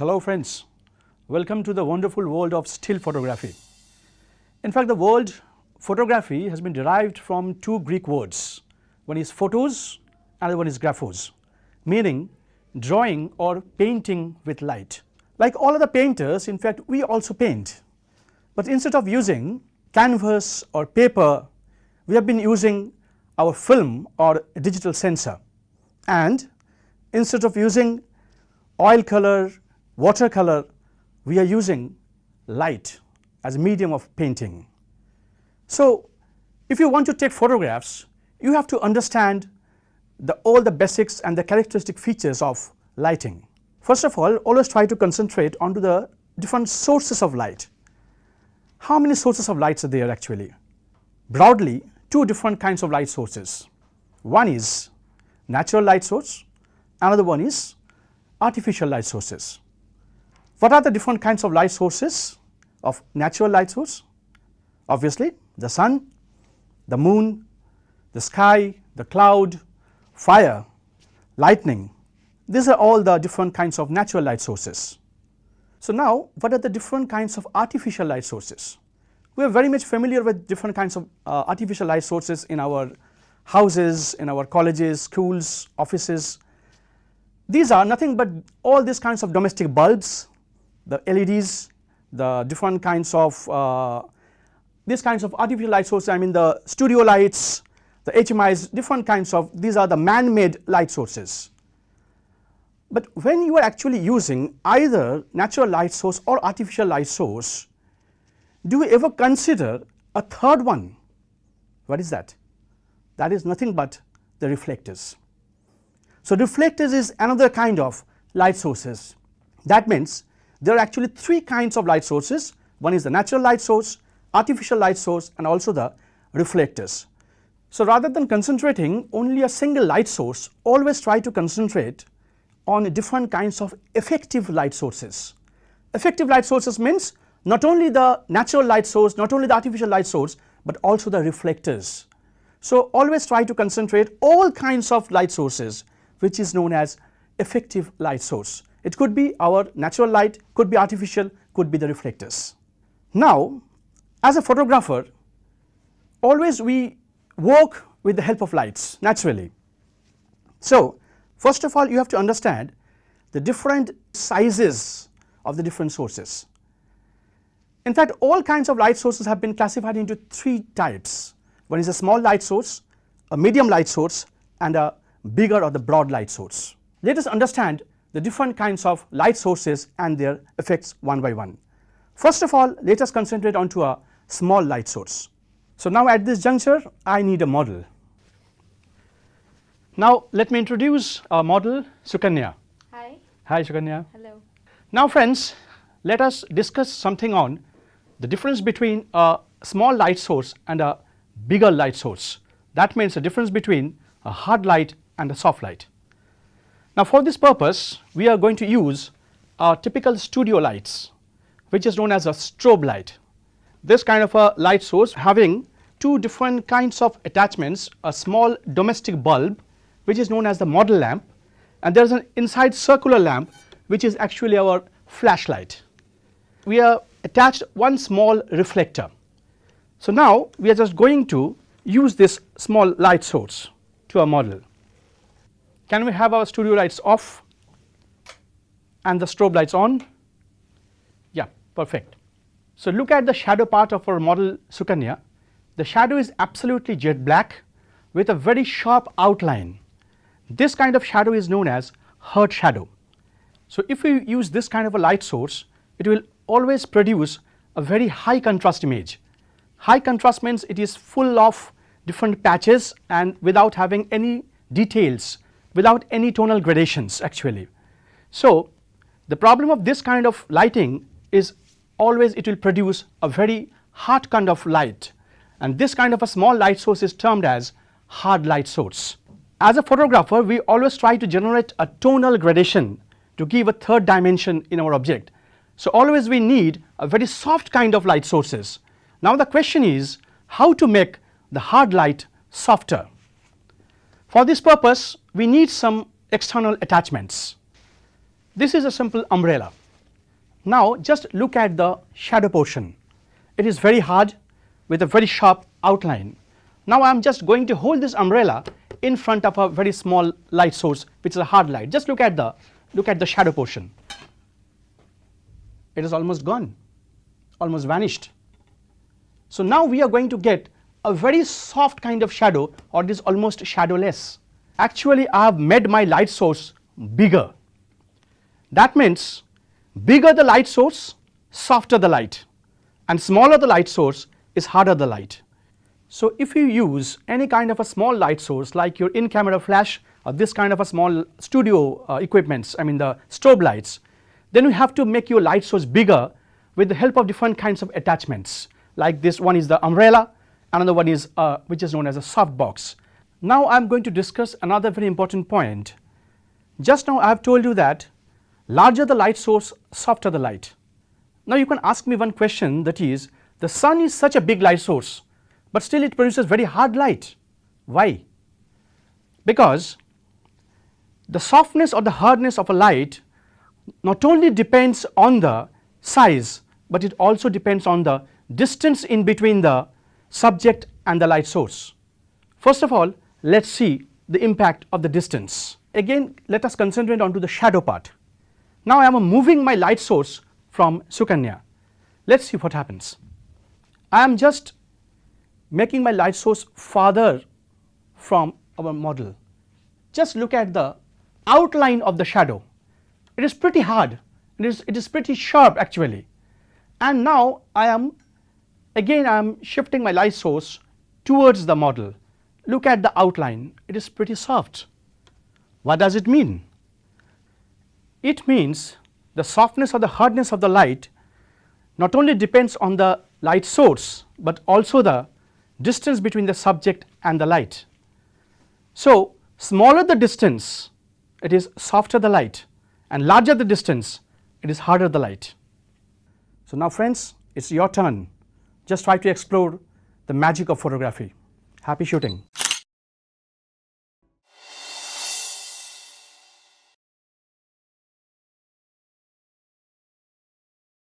Hello friends, welcome to the wonderful world of still photography. In fact, the word photography has been derived from two Greek words. One is photos, another one is graphos, meaning drawing or painting with light. Like all other painters, in fact, we also paint. But instead of using canvas or paper, we have been using our film or digital sensor. And instead of using oil color, watercolor, we are using light as a medium of painting. So if you want to take photographs, you have to understand all the basics and the characteristic features of lighting. First of all, always try to concentrate onto the different sources of light. How many sources of lights are there actually? Broadly, two different kinds of light sources. One is natural light source, another one is artificial light sources. What are the different kinds of light sources of natural light source? Obviously, the sun, the moon, the sky, the cloud, fire, lightning. These are all the different kinds of natural light sources. So now, what are the different kinds of artificial light sources? We are very much familiar with different kinds of artificial light sources in our houses, in our colleges, schools, offices. These are nothing but all these kinds of domestic bulbs, the LEDs, the different kinds of these kinds of artificial light sources. I mean the studio lights, the HMIs, different kinds of, these are the man-made light sources. But when you are actually using either natural light source or artificial light source, do you ever consider a third one? What is that? That is nothing but the reflectors. So reflectors is another kind of light sources. That means there are actually three kinds of light sources. One is the natural light source, artificial light source, and also the reflectors. So rather than concentrating only a single light source, always try to concentrate on different kinds of effective light sources. Effective light sources means not only the natural light source, not only the artificial light source, but also the reflectors. So always try to concentrate all kinds of light sources, which is known as effective light source. It could be our natural light, could be artificial, could be the reflectors. Now, as a photographer, always we work with the help of lights naturally. So first of all, you have to understand the different sizes of the different sources. In fact, all kinds of light sources have been classified into three types. One is a small light source, a medium light source, and a bigger or the broad light source. Let us understand the different kinds of light sources and their effects one by one. First of all, let us concentrate onto a small light source. So now at this juncture, I need a model. Now let me introduce our model, Sukanya. Hi. Hi Sukanya. Hello. Now friends, let us discuss something on the difference between a small light source and a bigger light source. That means the difference between a hard light and a soft light. Now for this purpose, we are going to use our typical studio lights, which is known as a strobe light. This kind of a light source having two different kinds of attachments, a small domestic bulb, which is known as the model lamp, and there is an inside circular lamp, which is actually our flashlight. We are attached one small reflector. So now we are just going to use this small light source to our model. Can we have our studio lights off and the strobe lights on? Yeah, perfect. So look at the shadow part of our model Sukanya. The shadow is absolutely jet black with a very sharp outline. This kind of shadow is known as hurt shadow. So if we use this kind of a light source, it will always produce a very high contrast image. High contrast means it is full of different patches and without having any details, without any tonal gradations actually. So the problem of this kind of lighting is always it will produce a very hard kind of light, and this kind of a small light source is termed as hard light source. As a photographer, we always try to generate a tonal gradation to give a third dimension in our object. So always we need a very soft kind of light sources. Now the question is how to make the hard light softer. For this purpose, we need some external attachments. This is a simple umbrella. Now just look at the shadow portion. It is very hard with a very sharp outline. Now I am just going to hold this umbrella in front of a very small light source, which is a hard light. Just look at the shadow portion. It is almost gone, almost vanished. So now we are going to get a very soft kind of shadow, or it is almost shadowless. Actually I have made my light source bigger. That means bigger the light source, softer the light, and smaller the light source is harder the light. So if you use any kind of a small light source like your in-camera flash or this kind of a small studio equipments, I mean the strobe lights, then you have to make your light source bigger with the help of different kinds of attachments. Like this one is the umbrella, another one is which is known as a soft box. Now I am going to discuss another very important point. Just now I have told you that larger the light source, softer the light. Now you can ask me one question, that is, the sun is such a big light source, but still it produces very hard light. Why? Because the softness or the hardness of a light not only depends on the size, but it also depends on the distance in between the subject and the light source. First of all, let us see the impact of the distance. Again, let us concentrate on to the shadow part. Now I am moving my light source from Sukanya. Let us see what happens. I am just making my light source farther from our model. Just look at the outline of the shadow. It is pretty hard, it is pretty sharp actually. And now I am shifting my light source towards the model. Look at the outline, it is pretty soft. What does it mean? It means the softness or the hardness of the light not only depends on the light source, but also the distance between the subject and the light. So smaller the distance, it is softer the light, and larger the distance, it is harder the light. So now friends, it is your turn. Just try to explore the magic of photography. Happy shooting.